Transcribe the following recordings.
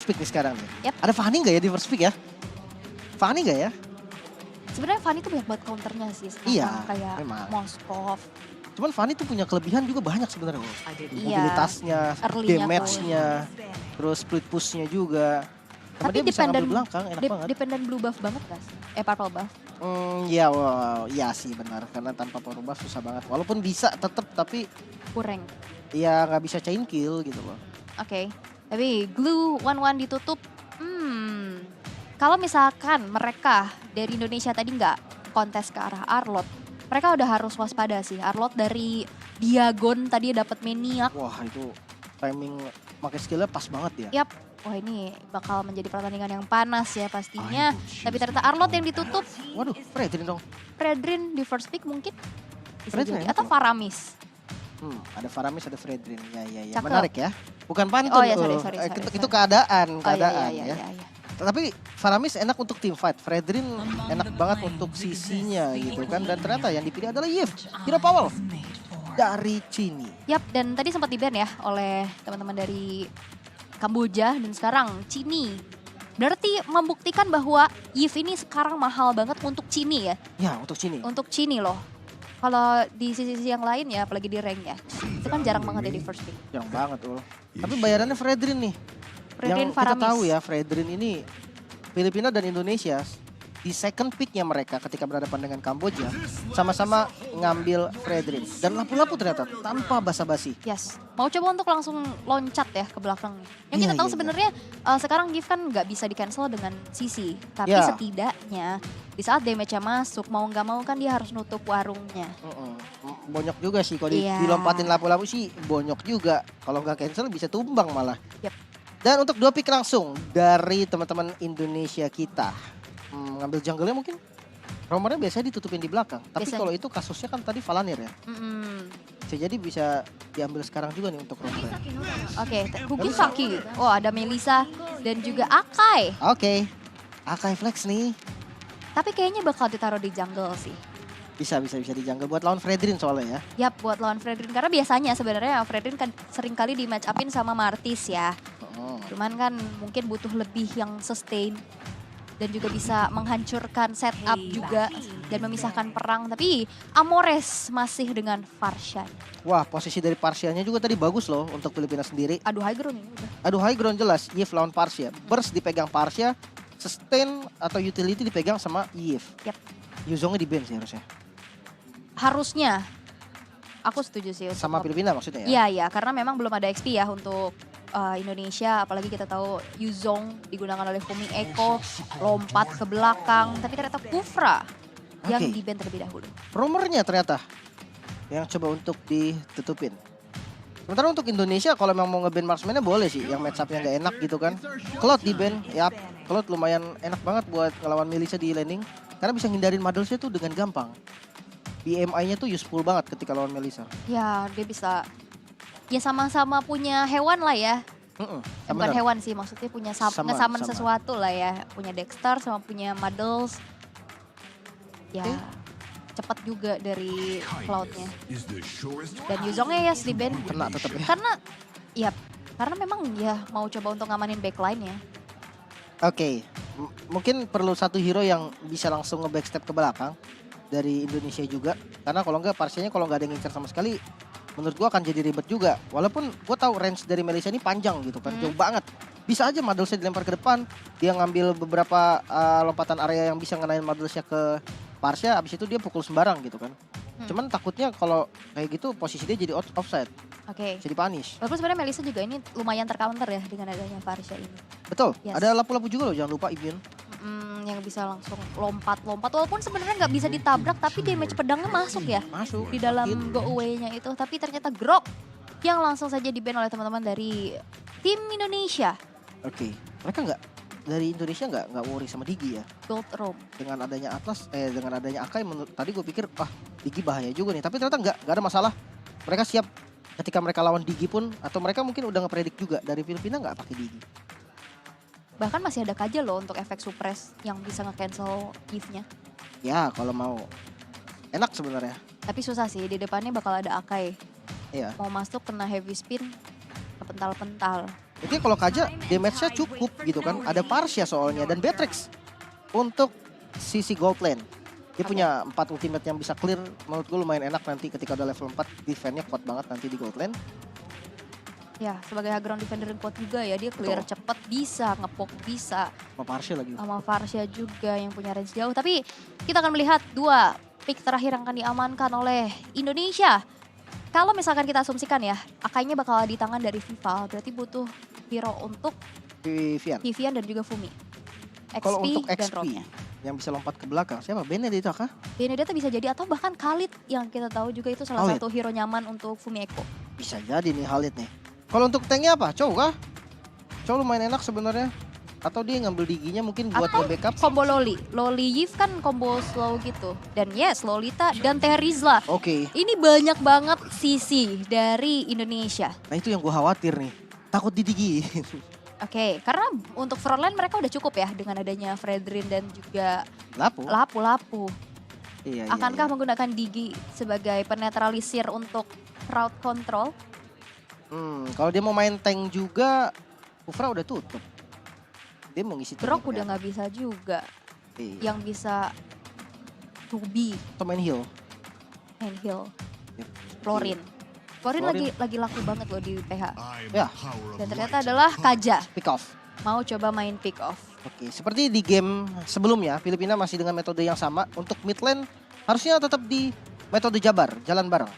pick nih sekarang nih. Yap. Ada Fanny nggak ya di first pick ya? Fanny nggak ya? Sebenarnya Fanny tuh banyak banget counternya sih sekarang. Iya, Kayak memang. Moskov. Cuman Fanny tuh punya kelebihan juga banyak sebenarnya. Iya, Mobilitasnya, early-nya damage-nya, terus split push-nya juga. Sama Tapi dia bisa ngambil dependent- belakang, enak banget. Dependent blue buff banget guys. Purple buff. Ya, wow, ya sih benar. Karena tanpa power buff susah banget. Walaupun bisa tetap, tapi Kurang. ya nggak bisa chain kill gitu loh. Oke. Tapi glue 1-1 ditutup. Kalau misalkan mereka dari Indonesia tadi nggak kontes ke arah Arlot, mereka udah harus waspada sih. Arlot dari Diagon tadi dapat Maniac. Wah itu timing pakai skillnya pas banget ya. Yap. Wah ini bakal menjadi pertandingan yang panas ya pastinya. Tapi ternyata Arlot yang ditutup. Waduh, Fredrin dong. Fredrin di first pick mungkin. Bisa Fredrin jadi. ya? Atau Faramis. Ada Faramis, ada Fredrin. Ya. Cakep. Menarik ya. Bukan pantun. Oh ya sorry. Itu keadaan, Oh iya. ya. Tapi Faramis enak untuk team fight. Fredrin enak banget untuk sisinya gitu kan. Dan ternyata yang dipilih adalah Yves. Hero Powell dari Chini. Yap, dan tadi sempat di-ban ya oleh teman-teman dari Kamboja dan sekarang Chini. Berarti membuktikan bahwa Yves ini sekarang mahal banget untuk Chini ya. Ya untuk Chini. Untuk Chini loh. Kalau di sisi-sisi yang lain ya apalagi di rank ya. Itu kan jarang banget ya di first pick. Yang banget loh. Tapi bayarannya Fredrin nih. Fredrin Yang kita Faramis. tahu ya Fredrin ini Filipina dan Indonesia di second picknya mereka ketika berhadapan dengan Kamboja sama-sama ngambil Fredrin dan lapu-lapu ternyata tanpa basa-basi. Yes, mau coba untuk langsung loncat ya ke belakang. Yang kita Iya, tahu iya. sebenarnya sekarang Gift kan nggak bisa di cancel dengan CC. Tapi Iya. setidaknya di saat damage-nya masuk mau nggak mau kan dia harus nutup warungnya. Bonyok juga sih kalau Iya. dilompatin lapu-lapu sih bonyok juga. Kalau nggak cancel bisa tumbang malah. Yep. Dan untuk dua pick langsung dari teman-teman Indonesia kita. Ngambil jungle-nya mungkin. Romernya biasanya ditutupin di belakang. Tapi Biasanya. kalau itu kasusnya kan tadi Valanir ya. Bisa jadi bisa diambil sekarang juga nih untuk Romernya. Oke, Cookie Saki. Oh ada Melissa dan juga Akai. Oke. Akai flex nih. Tapi kayaknya bakal ditaruh di jungle sih. Bisa di jungle buat lawan Fredrin soalnya ya. Yap, buat lawan Fredrin. Karena biasanya sebenarnya Fredrin kan sering kali di match upin sama Martis ya. Cuman kan mungkin butuh lebih yang sustain. Dan juga bisa menghancurkan setup juga. Dan memisahkan perang. Tapi Amores masih dengan Farshan. Wah posisi dari Parsianya juga tadi bagus loh untuk Filipina sendiri. Aduh high ground ini udah. Aduh high ground jelas, Yves lawan Parsia. Burst dipegang Parsia, sustain atau utility dipegang sama Yves. Yap. Yuzongnya di ban sih harusnya. Harusnya. Aku setuju sih. untuk Sama Filipina maksudnya ya? Iya, karena memang belum ada XP ya untuk Indonesia. Apalagi kita tahu Yuzong digunakan oleh Fuming Echo, lompat ke belakang. Tapi ternyata Kufra yang Oke. di-ban terlebih dahulu. Romernya ternyata yang coba untuk ditutupin. Sementara untuk Indonesia kalau memang mau nge-ban marksman-nya boleh sih. Yang match up-nya nggak enak gitu kan. Cloud di-ban, ya Cloud lumayan enak banget buat ngelawan Melissa di laning. Karena bisa ngindarin Muddles-nya tuh dengan gampang. BMI-nya tuh useful banget ketika lawan Melissa. Ya, dia bisa ya sama-sama punya hewan lah ya. Bukan Benar. hewan sih, maksudnya punya Sama. ngesamen sesuatu lah ya. Punya Dexter sama punya Muddles. Ya, cepat juga dari Cloud-nya. Dan Yuzongnya ya di-ban. Kena tetep ya. Karena memang ya mau coba untuk ngamanin backline ya. Oke, mungkin perlu satu hero yang bisa langsung nge-backstep ke belakang dari Indonesia juga. Karena kalau enggak Parsianya kalau nggak ada yang ngincer sama sekali, menurut gua akan jadi ribet juga. Walaupun gua tahu range dari Melissa ini panjang gitu kan, jauh banget. Bisa aja Muddles-nya dilempar ke depan, dia ngambil beberapa lompatan area yang bisa ngenain Muddles-nya ke Parsia, abis itu dia pukul sembarang gitu kan. Cuman takutnya kalau kayak gitu posisi dia jadi offside, Oke. jadi punish. Walaupun sebenarnya Melissa juga ini lumayan tercounter ya dengan adanya Farsha ini. Betul, Yes. ada lapu-lapu juga loh, jangan lupa Ibin. Yang bisa langsung lompat-lompat. Walaupun sebenarnya nggak bisa ditabrak, tapi damage pedangnya masuk ya. Masuk. Di dalam go away-nya itu. Tapi ternyata Grok yang langsung saja di-ban oleh teman-teman dari tim Indonesia. Oke, mereka nggak dari Indonesia nggak worry sama Digi ya. Gold Roam. Dengan adanya Atlas, dengan adanya Akai, tadi gue pikir Digi bahaya juga nih. Tapi ternyata nggak ada masalah. Mereka siap ketika mereka lawan Digi pun, atau mereka mungkin udah ngepredik juga dari Filipina nggak pakai Digi. Bahkan masih ada Kaja loh untuk efek suppress yang bisa nge-cancel Eve-nya. Ya kalau mau enak sebenarnya. Tapi susah sih, di depannya bakal ada Akai. Iya. Mau masuk kena heavy spin, kepental-pental. Jadi kalau Kaja damage-nya cukup gitu kan. Ada Parsia soalnya dan Beatrix untuk sisi gold lane. Dia punya 4 ultimate yang bisa clear. Menurut gue lumayan enak nanti ketika udah level 4. Defense-nya kuat banget nanti di gold lane. Ya, sebagai ground defender yang kuat juga ya, dia clear Betul. cepet bisa, ngepok bisa. Sama Parsia lagi. Sama Varsha juga yang punya range jauh. Tapi kita akan melihat 2 pick terakhir yang akan diamankan oleh Indonesia. Kalau misalkan kita asumsikan ya, Akainya bakal di tangan dari Vival. Berarti butuh hero untuk Vivian. Vivian dan juga Fumi. Kalau untuk dan XP roamnya. yang bisa lompat ke belakang, siapa? Benedetta kah? Benedetta bisa jadi atau bahkan Khalid yang kita tahu juga itu salah Khalid. satu hero nyaman untuk Fumi Eko. Bisa jadi nih Khalid nih. Kalau untuk tanknya apa? Chow kah? Chow lumayan enak sebenarnya. Atau dia ngambil diginya mungkin buat Atau nge-backup. combo Loli. Loli Yves kan combo slow gitu. Dan yes, Lolita dan Terizla. Oke. Ini banyak banget sisi dari Indonesia. Nah itu yang gue khawatir nih. Takut didigi. Oke, karena untuk frontline mereka udah cukup ya dengan adanya Fredrin dan juga Lapu. Lapu-Lapu. Iya, Akankah iya. menggunakan Digi sebagai penetralisir untuk crowd control? Kalau dia mau main tank juga, Kufra udah tutup. Dia mau ngisi Grok tanknya. udah nggak bisa juga. Iya. Yang bisa Ruby, Atau main heal. Handhill, Yep. Florin. Florin Florin. lagi laku banget loh di PH. Ya. Dan ternyata adalah Kaja. Pick off. Mau coba main pick off. Oke, seperti di game sebelumnya, Filipina masih dengan metode yang sama. Untuk mid lane harusnya tetap di metode Jabar, jalan bareng.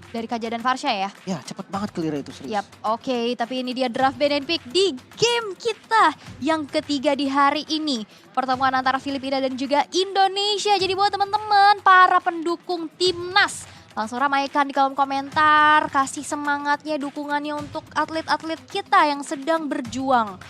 Dari Kaja dan Varsha ya. Ya, cepet banget clear itu serius. Yap, oke. Tapi ini dia draft ban and pick di game kita yang ketiga di hari ini. Pertemuan antara Filipina dan juga Indonesia. Jadi buat teman-teman, para pendukung timnas, langsung ramaikan di kolom komentar. Kasih semangatnya, dukungannya untuk atlet-atlet kita yang sedang berjuang.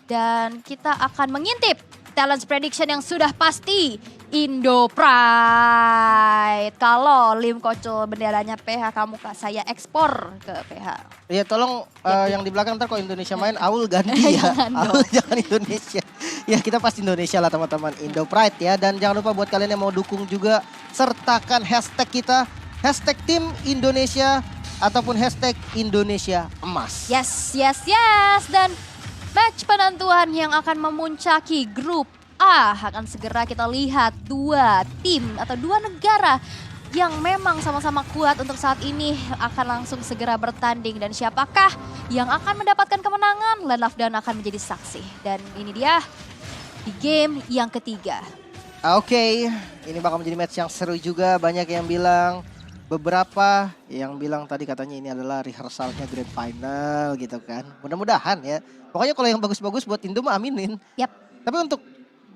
Dan kita akan mengintip talent prediction yang sudah pasti. Indo Pride. Kalau Lim Kocul benderanya PH, kamu saya ekspor ke PH. Iya, tolong yang di belakang ntar kalau Indonesia main, Aul ganti ya. Jangan Aul jangan Indonesia. Ya kita pasti Indonesia lah teman-teman, Indo Pride ya. Dan jangan lupa buat kalian yang mau dukung juga, sertakan hashtag kita, hashtag tim Indonesia ataupun hashtag Indonesia Emas. Yes, yes, yes. Dan match penentuan yang akan memuncaki grup A akan segera kita lihat 2 tim atau 2 negara yang memang sama-sama kuat untuk saat ini akan langsung segera bertanding. Dan siapakah yang akan mendapatkan kemenangan? Lenafdan akan menjadi saksi. Dan ini dia di game yang ketiga. Oke, ini bakal menjadi match yang seru juga. Banyak yang bilang, beberapa yang bilang tadi katanya ini adalah rehearsalnya grand final gitu kan. Mudah-mudahan ya. Pokoknya kalau yang bagus-bagus buat Indo mah aminin. Yap. Tapi untuk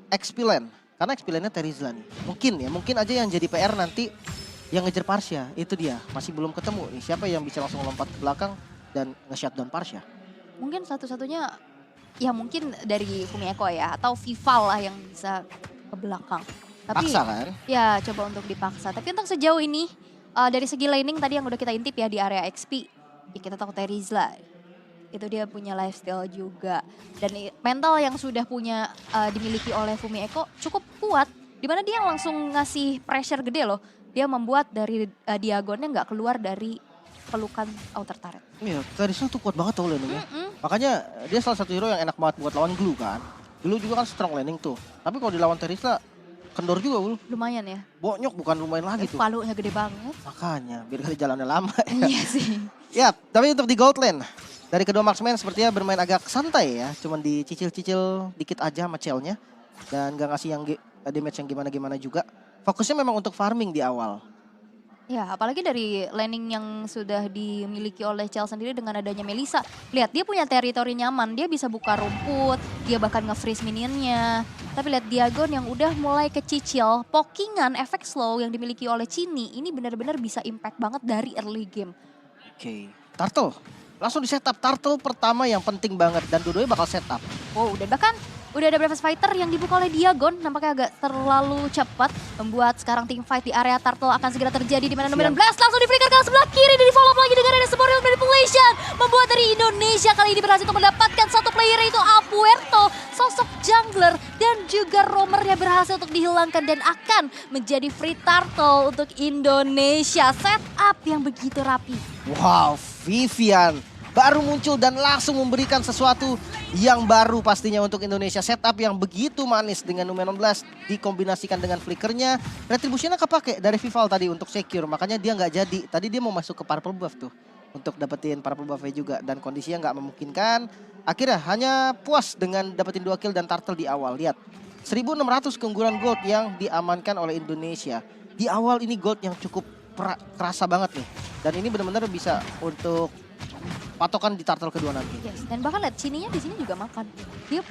XP lane, karena XP lane-nya Terizla nih. Mungkin aja yang jadi PR nanti yang ngejar Parsia. Itu dia, masih belum ketemu nih. Siapa yang bisa langsung lompat ke belakang dan nge-shutdown Parsia. Mungkin satu-satunya ya mungkin dari Fumi Eko ya, atau Vival lah yang bisa ke belakang. Tapi Paksa kan? ya coba untuk dipaksa. Tapi untuk sejauh ini dari segi laning tadi yang udah kita intip ya di area XP, ya kita tahu Terizla. Itu dia punya lifestyle juga. Dan mental yang sudah punya dimiliki oleh Fumi Eko cukup kuat. Dimana dia langsung ngasih pressure gede loh. Dia membuat dari Diagonnya nggak keluar dari pelukan outer turret. Iya, Terizla tuh kuat banget tuh laning-nya. Mm-mm. Makanya dia salah satu hero yang enak banget buat lawan Glue kan. Glue juga kan strong laning tuh. Tapi kalau dilawan Terizla, kendor juga Ul. Lumayan ya. Bonyok bukan lumayan lagi tuh. Palunya gede banget. Makanya, biar kali jalannya lama. Iya sih. Ya, tapi untuk di gold lane, dari kedua marksman sepertinya bermain agak santai ya. Cuman dicicil-cicil dikit aja sama Cell-nya. Dan gak ngasih yang damage yang gimana-gimana juga. Fokusnya memang untuk farming di awal. Ya, apalagi dari laning yang sudah dimiliki oleh Chell sendiri dengan adanya Melissa. Lihat, dia punya teritori nyaman, dia bisa buka rumput, dia bahkan nge-freeze minionnya. Tapi lihat Diagon yang udah mulai kecicil, pokingan, efek slow yang dimiliki oleh Cini, ini benar-benar bisa impact banget dari early game. Oke. Turtle, langsung di setup. Turtle pertama yang penting banget dan dua-duanya bakal setup. Wow, dan bahkan udah ada Breakfast Fighter yang dibuka oleh Diagon, nampaknya agak terlalu cepat. Membuat sekarang team fight di area Turtle akan segera terjadi di mana nomor 16 langsung di-flicker ke sebelah kiri dan di-follow up lagi dengan ada sebuah real manipulation. Membuat dari Indonesia kali ini berhasil untuk mendapatkan satu player yaitu Apuerto, sosok jungler dan juga roamernya berhasil untuk dihilangkan dan akan menjadi free Turtle untuk Indonesia. Setup yang begitu rapi. Wow, Vivian baru muncul dan langsung memberikan sesuatu yang baru pastinya untuk Indonesia. Setup yang begitu manis dengan Numen 16 dikombinasikan dengan flickernya. Retributionnya kepake dari Vival tadi untuk secure, makanya dia nggak jadi. Tadi dia mau masuk ke purple buff tuh untuk dapetin purple buffnya juga dan kondisinya nggak memungkinkan. Akhirnya hanya puas dengan dapetin 2 kill dan turtle di awal. Lihat, 1.600 keunggulan gold yang diamankan oleh Indonesia. Di awal ini gold yang cukup kerasa banget nih. Dan ini benar-benar bisa untuk patokan di turtle kedua nanti. Yes, dan bahkan lihat sininya di sini juga makan. Dia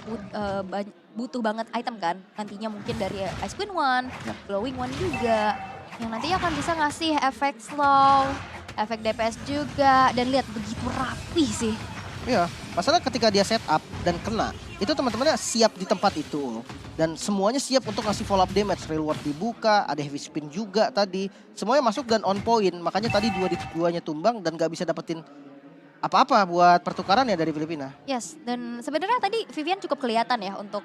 butuh banget item kan. Nantinya mungkin dari Ice Queen One, Glowing One juga. Yang nantinya akan bisa ngasih efek slow, efek DPS juga. Dan lihat begitu rapi sih. Iya, masalah ketika dia setup dan kena, itu teman-temannya siap di tempat itu. Dan semuanya siap untuk ngasih follow up damage. Reward dibuka, ada heavy spin juga tadi. Semuanya masuk dan on point. Makanya tadi dua-duanya tumbang dan gak bisa dapetin apa-apa buat pertukaran ya dari Filipina. Yes, dan sebenarnya tadi Vivian cukup kelihatan ya untuk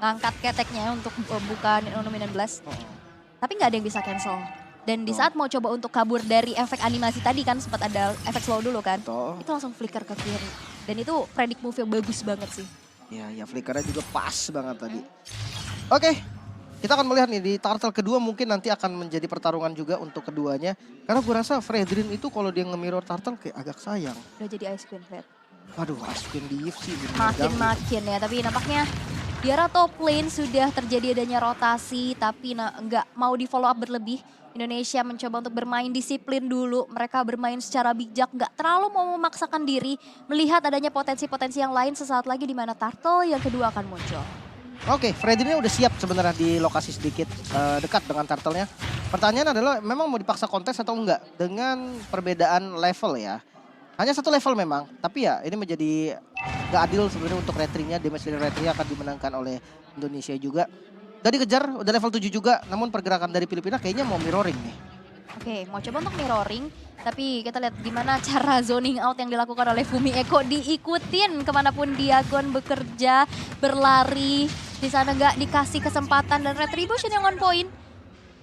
ngangkat keteknya untuk buka Numen 16. Tapi nggak ada yang bisa cancel. Dan di saat mau coba untuk kabur dari efek animasi tadi kan sempat ada efek slow dulu kan. Itu langsung flicker ke kiri. Dan itu predict move yang bagus banget sih. Ya flickernya juga pas banget tadi. Oke, kita akan melihat nih di turtle kedua mungkin nanti akan menjadi pertarungan juga untuk keduanya. Karena gue rasa Fredrin itu kalau dia nge-mirror turtle kayak agak sayang. Udah jadi Ice Queen Fred. Waduh, Ice Queen di Eve sih. Makin ya, tapi nampaknya di arah top lane sudah terjadi adanya rotasi. Tapi nggak mau di follow up berlebih. Indonesia mencoba untuk bermain disiplin dulu. Mereka bermain secara bijak, nggak terlalu mau memaksakan diri. Melihat adanya potensi-potensi yang lain sesaat lagi di mana turtle yang kedua akan muncul. Oke, Fredrinnya udah siap sebenarnya di lokasi sedikit dekat dengan turtle-nya. Pertanyaan adalah memang mau dipaksa kontes atau enggak dengan perbedaan level ya. Hanya satu level memang, tapi ya ini menjadi gak adil sebenarnya untuk retry-nya. Damage dari retry akan dimenangkan oleh Indonesia juga. Udah dikejar, udah level 7 juga, namun pergerakan dari Filipina kayaknya mau mirroring nih. Oke, mau coba untuk mirroring, tapi kita lihat gimana cara zoning out yang dilakukan oleh Fumi Eko, diikutin kemanapun Diagon bekerja, berlari, di sana nggak dikasih kesempatan dan retribution yang on point.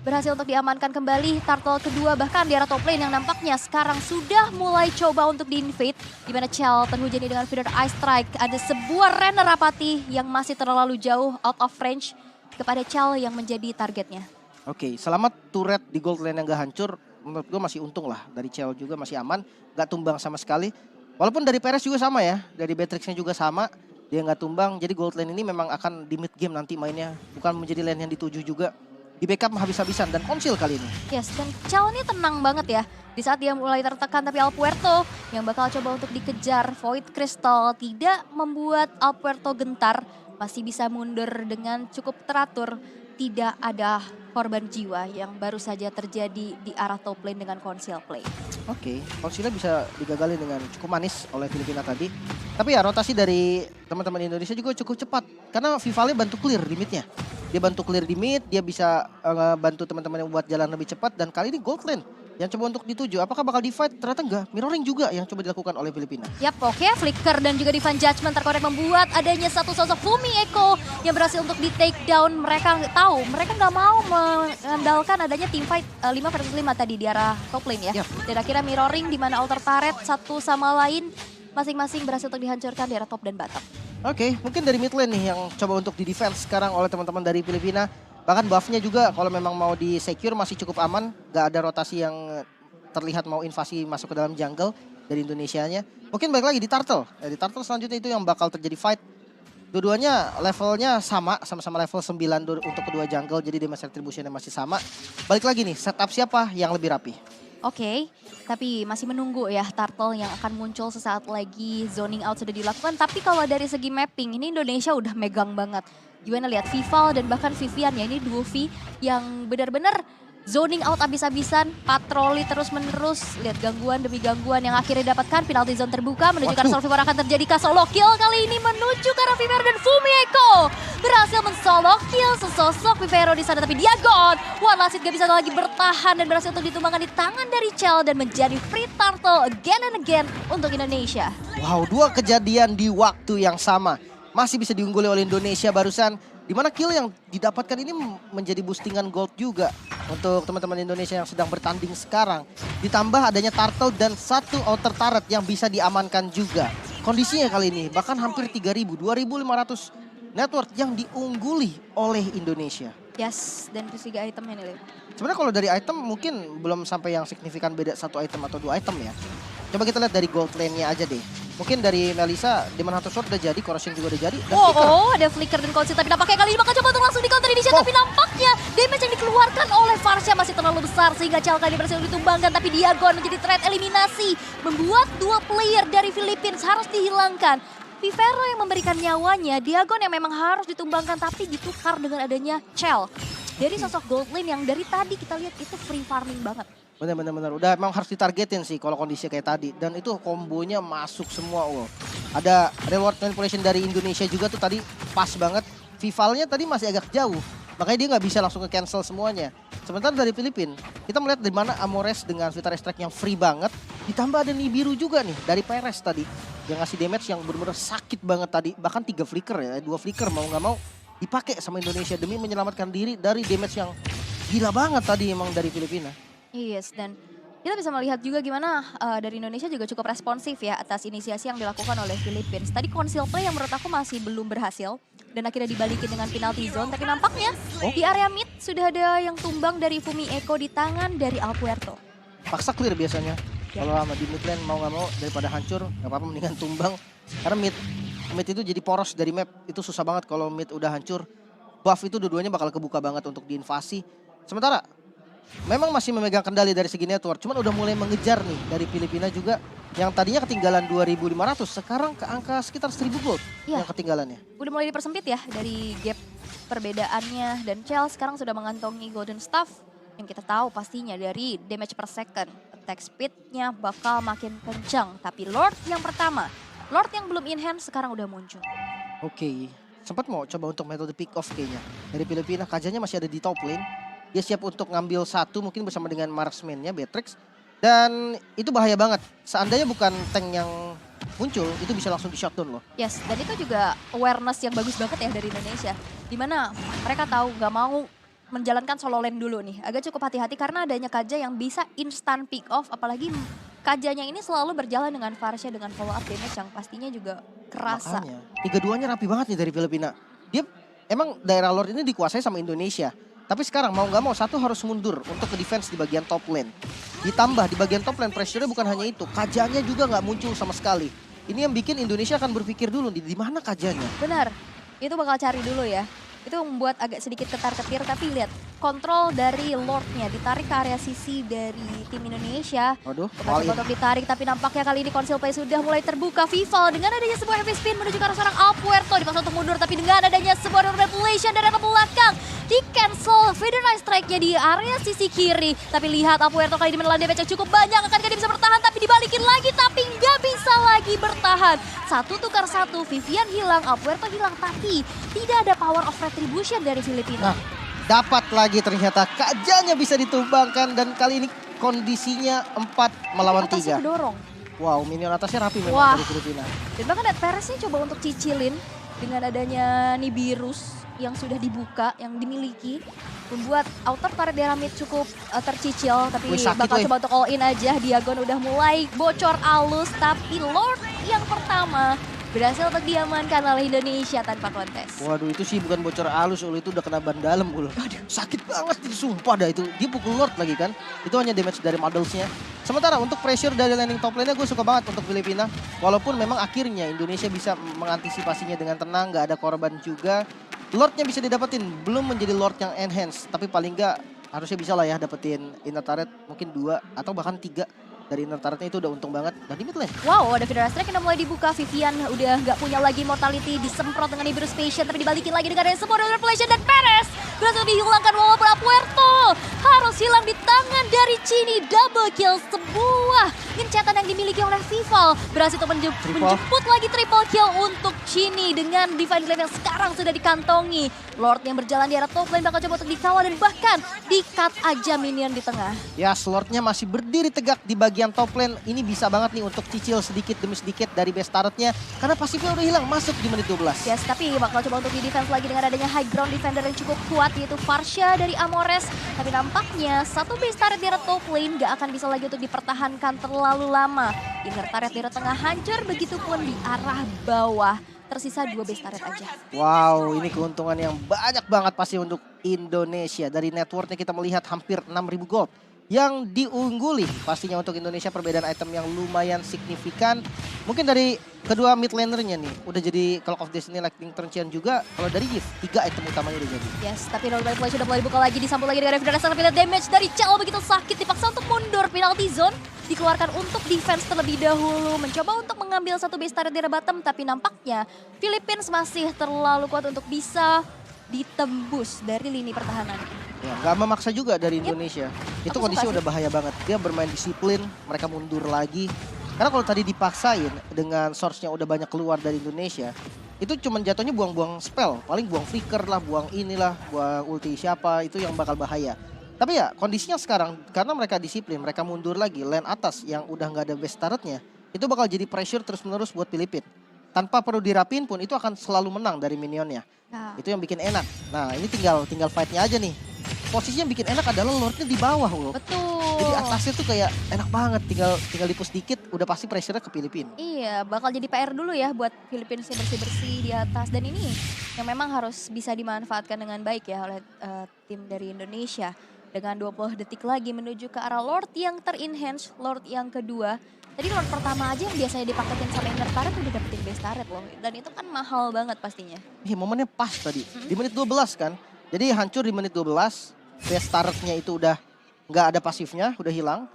Berhasil untuk diamankan kembali turtle kedua, bahkan di arah top lane yang nampaknya sekarang sudah mulai coba untuk di-invade. Di mana Chell terhujani dengan feeder Ice Strike, ada sebuah Renner Apathy yang masih terlalu jauh out of range kepada Chell yang menjadi targetnya. Oke, selama turret di gold lane yang gak hancur, menurut gue masih untung lah. Dari Chell juga masih aman, gak tumbang sama sekali. Walaupun dari Perez juga sama ya, dari Beatrixnya juga sama, dia gak tumbang. Jadi gold lane ini memang akan di mid game nanti mainnya, bukan menjadi lane yang dituju juga. Di backup habis-habisan dan konsil kali ini. Yes, dan Chell ini tenang banget ya. Di saat dia mulai tertekan, tapi Alpuerto yang bakal coba untuk dikejar. Void Crystal tidak membuat Alpuerto gentar. Masih bisa mundur dengan cukup teratur. Tidak ada korban jiwa yang baru saja terjadi di arah top lane dengan conceal play. Oke, konsilnya bisa digagalin dengan cukup manis oleh Filipina tadi. Tapi ya rotasi dari teman-teman Indonesia juga cukup cepat. Karena Vivalnya bantu clear di midnya. Dia bantu clear di mid, dia bisa bantu teman-teman yang buat jalan lebih cepat. Dan kali ini gold lane yang coba untuk dituju. Apakah bakal di-fight? Ternyata enggak. Mirroring juga yang coba dilakukan oleh Filipina. Yap, oke. Flicker dan juga Divine Judgment terkonek membuat adanya satu sosok Fumi Eko yang berhasil untuk di-take down. Mereka tahu, mereka nggak mau mengandalkan adanya team fight 5 versus 5 tadi di arah top lane ya. Yep. Dan akhirnya mirroring di mana altar turret satu sama lain masing-masing berhasil untuk dihancurkan di arah top dan bottom. Oke, mungkin dari mid lane nih yang coba untuk di-defense sekarang oleh teman-teman dari Filipina. Bahkan buffnya juga kalau memang mau di-secure masih cukup aman. Gak ada rotasi yang terlihat mau invasi masuk ke dalam jungle dari Indonesianya. Mungkin balik lagi di turtle. Di turtle selanjutnya itu yang bakal terjadi fight. Dua-duanya levelnya sama-sama level 9 untuk kedua jungle. Jadi damage retributionnya masih sama. Balik lagi nih, setup siapa yang lebih rapi? Oke, tapi masih menunggu ya turtle yang akan muncul sesaat lagi. Zoning out sudah dilakukan, tapi kalau dari segi mapping ini Indonesia udah megang banget. Gimana lihat Vival dan bahkan Vivian ya, ini duo V yang benar-benar zoning out abis-abisan, patroli terus-menerus, lihat gangguan demi gangguan yang akhirnya didapatkan. Penalty zone terbuka menunjukkan solo Vivero akan terjadi solo kill kali ini menuju ke arah Vivero dan Fumi Eko berhasil men-solo kill sesosok Vivero di sana, tapi Diagon One Last Hit gak bisa lagi bertahan dan berhasil untuk ditumbangkan di tangan dari Chell dan menjadi free turtle again and again untuk Indonesia. Wow, dua kejadian di waktu yang sama. masih bisa diungguli oleh Indonesia barusan. Dimana kill yang didapatkan ini menjadi boostingan gold juga untuk teman-teman Indonesia yang sedang bertanding sekarang. Ditambah adanya turtle dan satu outer turret yang bisa diamankan juga. Kondisinya kali ini bahkan hampir 3.000, 2.500 network yang diungguli oleh Indonesia. Yes, dan itu 3 itemnya nih, Leo. Sebenarnya kalau dari item mungkin belum sampai yang signifikan beda 1 item atau 2 item ya. Coba kita lihat dari gold lane-nya aja deh. Mungkin dari Melissa, Demon Hunter Sword udah jadi, Corrosion juga udah jadi. Dan Ada Flicker dan Conceal, tapi nampaknya kali ini bakal coba untuk langsung di counter initiate. Tapi nampaknya damage yang dikeluarkan oleh Varsha masih terlalu besar sehingga Chalka ini berhasil ditumbangkan. Tapi Diagon menjadi threat eliminasi, membuat 2 player dari Philippines harus dihilangkan. Vivero yang memberikan nyawanya, Diagon yang memang harus ditumbangkan tapi ditukar dengan adanya Chell. Dari sosok gold lane yang dari tadi kita lihat itu free farming banget. benar. Udah emang harus ditargetin sih kalau kondisi kayak tadi. Dan itu kombonya masuk semua. Wow. Ada reward manipulation dari Indonesia juga tuh tadi pas banget. Vivalnya tadi masih agak jauh. Makanya dia nggak bisa langsung ke cancel semuanya. Sementara dari Filipina, kita melihat di mana Amores dengan Vita Strike yang free banget. Ditambah ada Nibiru juga nih dari Perez tadi. Yang ngasih damage yang benar-benar sakit banget tadi. Bahkan 3 flicker ya, 2 flicker mau nggak mau dipakai sama Indonesia demi menyelamatkan diri dari damage yang gila banget tadi emang dari Filipina. Yes, dan kita bisa melihat juga gimana dari Indonesia juga cukup responsif ya atas inisiasi yang dilakukan oleh Philippines. Tadi conceal play yang menurut aku masih belum berhasil dan akhirnya dibalikin dengan penalty zone. Tapi nampaknya di area mid sudah ada yang tumbang dari Fumi Eko di tangan dari Alpuerto. Paksa clear biasanya. Kalau sama di mid lane mau nggak mau daripada hancur nggak apa-apa mendingan tumbang. Karena mid itu jadi poros dari map. Itu susah banget kalau mid udah hancur. Buff itu dua-duanya bakal kebuka banget untuk diinvasi. Sementara memang masih memegang kendali dari segi network. Cuman udah mulai mengejar nih dari Filipina juga. Yang tadinya ketinggalan 2.500. Sekarang ke angka sekitar 1.000 gold yang ketinggalannya. Udah mulai dipersempit ya dari gap perbedaannya. Dan Chell sekarang sudah mengantongi Golden Staff. Yang kita tahu pastinya dari damage per second. Attack speed-nya bakal makin kencang. Tapi Lord yang pertama, Lord yang belum in hand sekarang udah muncul. Oke. Sempat mau coba untuk metode pick off kayaknya. Dari Filipina, Kajanya masih ada di top lane. Dia siap untuk ngambil satu mungkin bersama dengan marksman-nya Beatrix. Dan itu bahaya banget. Seandainya bukan tank yang muncul, itu bisa langsung di shutdown loh. Yes, dan itu juga awareness yang bagus banget ya dari Indonesia. Dimana mereka tahu gak mau menjalankan solo lane dulu nih. Agak cukup hati-hati karena adanya Kaja yang bisa instant pick off. Apalagi Kajanya ini selalu berjalan dengan Varsha dengan follow up damage yang pastinya juga kerasa. Makanya, 3-2-nya rapi banget nih dari Filipina. Dia emang daerah Lord ini dikuasai sama Indonesia. Tapi sekarang mau nggak mau satu harus mundur untuk ke defense di bagian top lane. Ditambah di bagian top lane pressure-nya bukan hanya itu. Kajanya juga nggak muncul sama sekali. Ini yang bikin Indonesia akan berpikir dulu di mana Kajanya. Benar, itu bakal cari dulu ya. Itu membuat agak sedikit ketar-ketir tapi lihat. Kontrol dari Lord-nya ditarik ke area sisi dari tim Indonesia. Waduh, Coba untuk ditarik tapi nampaknya kali ini conceal play sudah mulai terbuka. Vival dengan adanya sebuah heavy spin menuju ke arah seorang Alpuerto. Dipaksa untuk mundur tapi dengan adanya sebuah manipulation dari arah belakang. Di cancel Feather Knight strike-nya di area sisi kiri. Tapi lihat Alpuerto kali ini menelan damage yang cukup banyak. Akankah dia bisa bertahan tapi dibalikin lagi tapi nggak bisa lagi bertahan. Satu tukar satu, Vivian hilang, Alpuerto hilang. Tapi tidak ada power of retribution dari Filipina. Nah, dapat lagi ternyata Kajanya bisa ditumbangkan dan kali ini kondisinya 4 melawan 3. Atasnya kedorong. Wow, minion atasnya rapi memang dari Filipina. Dan bahkan Perez nih coba untuk cicilin dengan adanya Nibirus yang sudah dibuka, yang dimiliki. Membuat outer turret di mid cukup tercicil. Tapi bakal coba untuk all in aja. Diagon udah mulai bocor alus. Tapi Lord yang pertama berhasil untuk diamankan oleh Indonesia tanpa kontes. Waduh, itu sih bukan bocor halus, itu udah kena ban dalam. Sakit banget itu, sumpah dah itu. Dia pukul Lord lagi kan. Itu hanya damage dari modelsnya. Sementara untuk pressure dari landing top lane-nya gue suka banget untuk Filipina. Walaupun memang akhirnya Indonesia bisa mengantisipasinya dengan tenang, gak ada korban juga. Lord-nya bisa didapetin, belum menjadi Lord yang enhance. Tapi paling gak harusnya bisa lah ya dapetin inner turret mungkin 2 atau bahkan 3. Dari inner turretnya itu udah untung banget. Dan di mid lane. Wow, ada Feather Strike yang mulai dibuka. Vivian udah nggak punya lagi mortality. Disemprot dengan Nibiru Station. Tapi dibalikin lagi dengan sebuah manipulation. Dan Perez berhasil dihilangkan walaupun Alpuerto harus hilang di tangan dari Cini. Double kill, sebuah gencatan yang dimiliki oleh Vival. Berhasil untuk menjemput lagi triple kill untuk Cini dengan Divine Glaive yang sekarang sudah dikantongi. Lord yang berjalan di arah top lane bakal coba untuk dikawal dan bahkan di-cut aja minion di tengah. Ya, Lordnya masih berdiri tegak di bagian top lane. Ini bisa banget nih untuk cicil sedikit demi sedikit dari base turretnya. Karena pasifnya udah hilang masuk di menit 12. Yes, tapi bakal coba untuk di-defense lagi dengan adanya high ground defender yang cukup kuat yaitu Farsha dari Amores. Tapi nampaknya satu base turret di arah top lane gak akan bisa lagi untuk dipertahankan terlalu lama. Inner turret di arah tengah hancur, begitupun di arah bawah. Tersisa 2 base turret aja. Wow, ini keuntungan yang banyak banget pasti untuk Indonesia. Dari networknya kita melihat hampir 6.000 gold yang diungguli. Pastinya untuk Indonesia perbedaan item yang lumayan signifikan. Mungkin dari kedua mid lanernya nih, udah jadi Clock of Destiny, Lightning Transient juga. Kalau dari Gift, 3 item utamanya udah jadi. Yes, tapi Roll Flash sudah mulai dibuka lagi, disambut lagi dengan Revidrasa. Tapi lihat damage dari Chell begitu sakit, dipaksa untuk mundur. Penalty zone dikeluarkan untuk defense terlebih dahulu. Mencoba untuk mengambil satu base turret di arah bottom, tapi nampaknya Philippines masih terlalu kuat untuk bisa ditembus dari lini pertahanan. Ya, gak memaksa juga dari Indonesia. Itu Aku kondisi suka udah bahaya banget. Dia bermain disiplin, mereka mundur lagi. Karena kalau tadi dipaksain dengan source-nya udah banyak keluar dari Indonesia, itu cuman jatuhnya buang-buang spell. Paling buang flicker lah, buang inilah, buang ulti siapa, itu yang bakal bahaya. Tapi ya kondisinya sekarang, karena mereka disiplin, mereka mundur lagi. Lane atas yang udah nggak ada base turretnya, itu bakal jadi pressure terus-menerus buat Filipina. Tanpa perlu dirapin pun itu akan selalu menang dari minionnya. Nah, Itu yang bikin enak. Nah ini tinggal fight-nya aja nih. Posisinya yang bikin enak adalah Lordnya di bawah loh. betul. Jadi atasnya tuh kayak enak banget, tinggal di-push dikit udah pasti pressure-nya ke Filipina. Iya, bakal jadi PR dulu ya buat Filipina bersih-bersih di atas. Dan ini yang memang harus bisa dimanfaatkan dengan baik ya oleh tim dari Indonesia. Dengan 20 detik lagi menuju ke arah Lord yang ter-enhance, Lord yang kedua. Tadi Lord pertama aja yang biasanya dipaketin sama inner turret udah dapetin base turret loh. Dan itu kan mahal banget pastinya. Ih, momennya pas tadi, di menit 12 kan. Jadi hancur di menit 12, base turret-nya itu udah nggak ada pasifnya, udah hilang.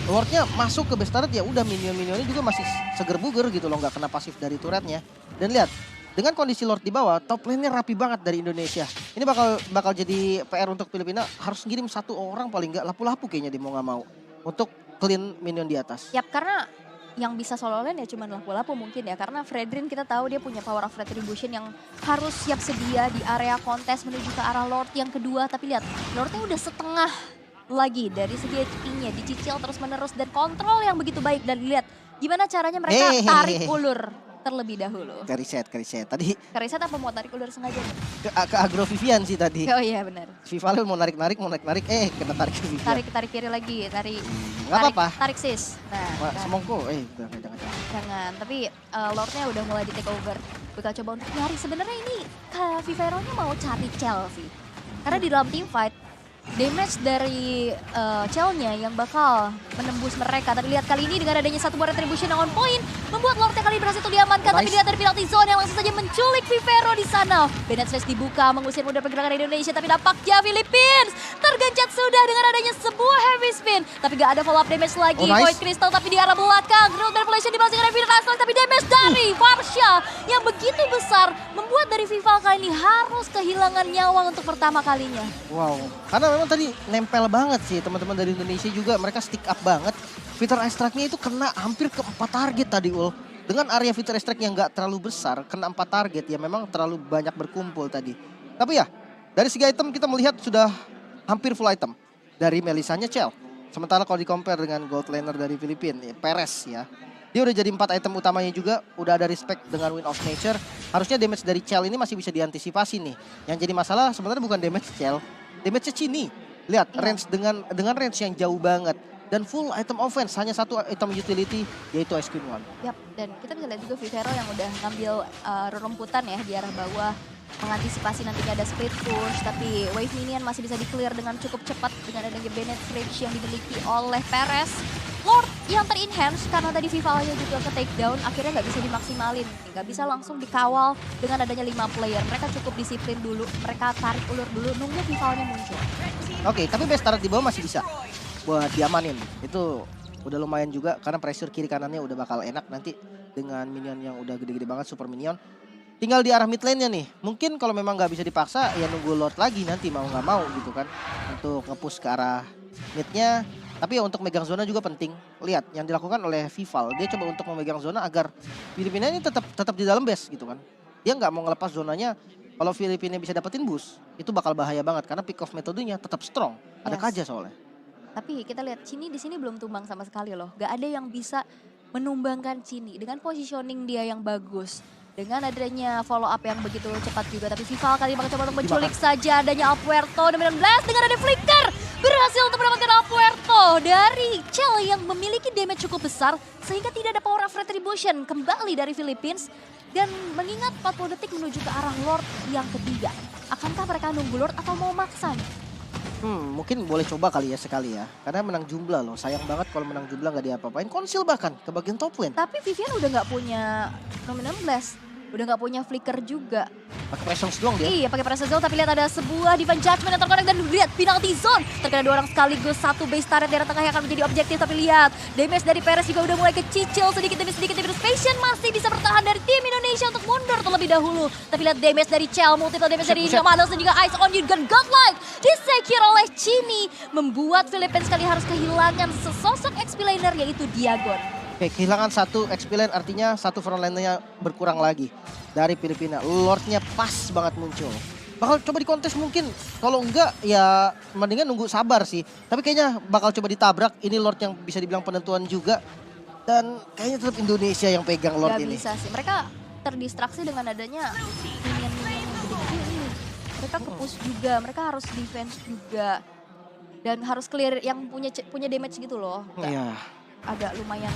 Lordnya masuk ke base turret ya udah minion-minionnya juga masih seger buger gitu loh, nggak kena pasif dari turretnya. Dan lihat, dengan kondisi Lord di bawah, top lane-nya rapi banget dari Indonesia. Ini bakal jadi PR untuk Filipina, harus ngirim satu orang paling nggak lapu-lapu kayaknya dia mau nggak mau. Untuk clean minion di atas. Yap, karena yang bisa solo lane ya cuma lapu-lapu mungkin ya. Karena Fredrin kita tahu dia punya power of retribution yang harus siap sedia di area kontes menuju ke arah Lord yang kedua. Tapi lihat, Lordnya udah setengah lagi dari segi HP-nya. Dicicil terus-menerus dan kontrol yang begitu baik. Dan lihat gimana caranya mereka tarik ulur terlebih dahulu. Ke reset. Tadi Keriset apa mau tarik ulur sengaja nih? ke Agro Vivian sih tadi. Oh iya benar. Vival mau narik-narik, kena tarik ke Vivian. Tarik kiri lagi, Nggak apa-apa. Tarik sis. Nah, Semongko, jangan. jangan. Tapi Lordnya udah mulai di take over. Bakal coba untuk nyari. Sebenarnya ini Vivero-nya mau cari Chelsea. Karena di dalam team fight, damage dari Chell-nya yang bakal menembus mereka. Tapi lihat kali ini dengan adanya satu buah retribution yang on point, membuat Lordnya kali berhasil untuk diamankan. Nice. Tapi lihat dari penalty zone yang langsung saja menculik Vivero di sana. Bennett Slash dibuka, mengusir mudah pergerakan Indonesia. Tapi nampaknya Philippines tergencet sudah dengan adanya sebuah heavy spin. Tapi gak ada follow up damage lagi. Oh, nice. Void Crystal tapi di arah belakang. Ground Manipulation dibalas dengan Revival Aslan. Tapi damage dari Farsha yang begitu besar, membuat dari Vival kali ini harus kehilangan nyawa untuk pertama kalinya. Wow, karena memang tadi nempel banget sih teman-teman dari Indonesia juga, mereka stick up banget. Fitur Ice Strike-nya itu kena hampir ke 4 target tadi Ul. Dengan area fitur Ice Strike yang gak terlalu besar, kena 4 target ya memang terlalu banyak berkumpul tadi. Tapi ya, dari segi item kita melihat sudah hampir full item. Dari Melisanya Chell. Sementara kalau di-compare dengan gold laner dari Filipina, ya, Perez ya. Dia udah jadi 4 item utamanya juga, udah ada respect dengan Wind of Nature. Harusnya damage dari Chell ini masih bisa diantisipasi nih. Yang jadi masalah sebenarnya bukan damage Chell, damage-nya Cini. Lihat, range dengan range yang jauh banget. Dan full item offense, hanya satu item utility, yaitu Ice Queen One. Yap, dan kita bisa lihat juga Vivero yang udah ngambil rerumputan ya di arah bawah. Mengantisipasi nantinya ada split push, tapi wave minion masih bisa di-clear dengan cukup cepat dengan adanya Bennett Fridge yang dimiliki oleh Perez. Lord yang ter-enhance karena tadi Vivalnya juga ke takedown, akhirnya nggak bisa dimaksimalin. Nggak bisa langsung dikawal dengan adanya 5 player. Mereka cukup disiplin dulu, mereka tarik ulur dulu, nunggu Vivalnya muncul. Oke, tapi base turret di bawah masih bisa buat diamanin. Itu udah lumayan juga karena pressure kiri kanannya udah bakal enak nanti dengan minion yang udah gede-gede banget, super minion. tinggal di arah mid lane-nya nih. Mungkin kalau memang nggak bisa dipaksa ya nunggu Lord lagi nanti mau nggak mau gitu kan. Untuk nge-push ke arah mid-nya. Tapi ya untuk megang zona juga penting. Lihat yang dilakukan oleh Vival. Dia coba untuk memegang zona agar Filipina ini tetap di dalam base gitu kan. Dia nggak mau ngelepas zonanya. Kalau Filipina bisa dapetin boost, itu bakal bahaya banget. Karena pick off metodenya tetap strong. Ada Yes. Kaja soalnya. Tapi kita lihat Cini di sini belum tumbang sama sekali loh. Gak ada yang bisa menumbangkan Cini dengan positioning dia yang bagus. Dengan adanya follow up yang begitu cepat juga. Tapi Vival kali ini coba untuk menculik saja adanya Apuerto. 19 dengan ada flicker. Berhasil untuk mendapatkan Apuerto dari Chell yang memiliki damage cukup besar. Sehingga tidak ada power of retribution kembali dari Philippines. Dan mengingat 40 detik menuju ke arah Lord yang ketiga. Akankah mereka nunggu Lord atau mau maksa nih? Mungkin boleh coba kali ya sekali ya. Karena menang jumlah loh. Sayang banget kalau menang jumlah nggak diapa-apain. Konsil bahkan ke bagian top lane. Tapi Vivian udah nggak punya Nominal Blast. Udah nggak punya flicker juga. Pakai presence doang dia. Iya pakai pressure zone tapi lihat ada sebuah Divine Judgment yang terkonek dan lihat penalty zone. Terkena 2 orang sekaligus, satu base turret daerah tengah yang akan menjadi objektif. Tapi lihat damage dari Perez juga udah mulai kecicil sedikit demi sedikit. Tapi Passion masih bisa bertahan dari tim Indonesia untuk mundur terlebih dahulu. Tapi lihat damage dari Chell, multiple damage dari Nomanos dan juga Eyes on You dan Godlike disecure oleh Cini. Membuat Philippines kali harus kehilangan sesosok XP laner yaitu Diagon. Oke, kehilangan satu XP lane artinya satu front line-nya berkurang lagi dari Filipina. Lord-nya pas banget muncul. Bakal coba dikontes mungkin. Kalau enggak ya mendingan nunggu sabar sih. Tapi kayaknya bakal coba ditabrak. Ini Lord yang bisa dibilang penentuan juga. Dan kayaknya tetap Indonesia yang pegang Lord Gak ini. bisa sih, mereka terdistraksi dengan adanya minion-minion yang gede-gede ini. Mereka ke-push juga, mereka harus defense juga. Dan harus clear yang punya damage gitu loh. Iya. Agak lumayan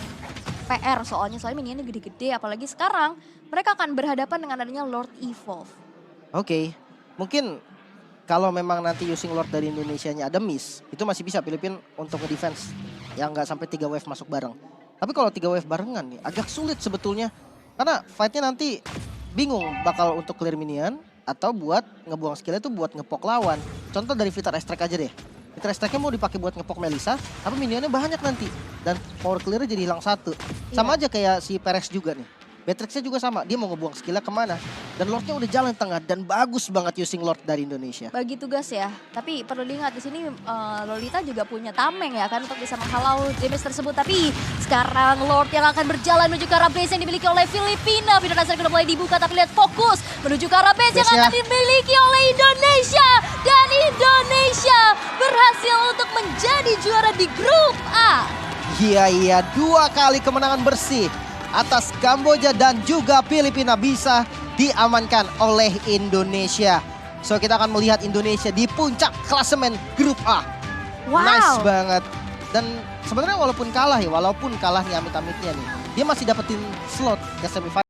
PR soalnya minionnya gede-gede. Apalagi sekarang mereka akan berhadapan dengan adanya Lord Evolve. Oke. Mungkin kalau memang nanti using Lord dari Indonesianya ada miss. Itu masih bisa Filipina untuk nge-defense. Yang nggak sampai 3 wave masuk bareng. Tapi kalau 3 wave barengan nih agak sulit sebetulnya. Karena fightnya nanti bingung bakal untuk clear minion. Atau buat ngebuang skillnya itu buat ngepok lawan. Contoh dari Vitar Strike aja deh. Vitar Strike-nya mau dipakai buat ngepok Melissa. Tapi minionnya banyak nanti. Dan power clear-nya jadi hilang satu. Sama aja kayak si Perez juga nih. Beatrix-nya juga sama, dia mau ngebuang skillnya kemana. Dan Lord-nya udah jalan tengah dan bagus banget using Lord dari Indonesia. Bagi tugas ya, tapi perlu diingat di sini Lolita juga punya tameng ya kan untuk bisa menghalau damage tersebut. Tapi sekarang Lord yang akan berjalan menuju ke arah base yang dimiliki oleh Filipina. Video dasar sudah mulai dibuka tapi lihat fokus menuju ke arah base yang akan dimiliki oleh Indonesia. Dan Indonesia berhasil untuk menjadi juara di grup A. Iya, 2 kali kemenangan bersih atas Kamboja dan juga Filipina bisa diamankan oleh Indonesia. So kita akan melihat Indonesia di puncak klasemen grup A. Wow. Nice banget. Dan sebenarnya walaupun kalah nih amit-amitnya nih, dia masih dapetin slot ke semifinal.